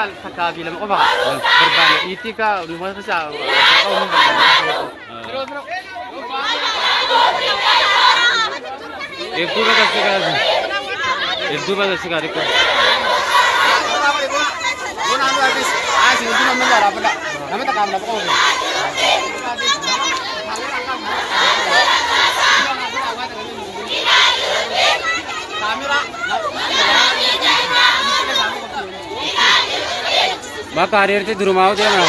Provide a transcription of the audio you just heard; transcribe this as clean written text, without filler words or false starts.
Pagkabilang mo ko baka. Berbana iti ka, lumang ka sa. एक दो बजे से गाड़ी को कार्य थे दुर्माव दिया ना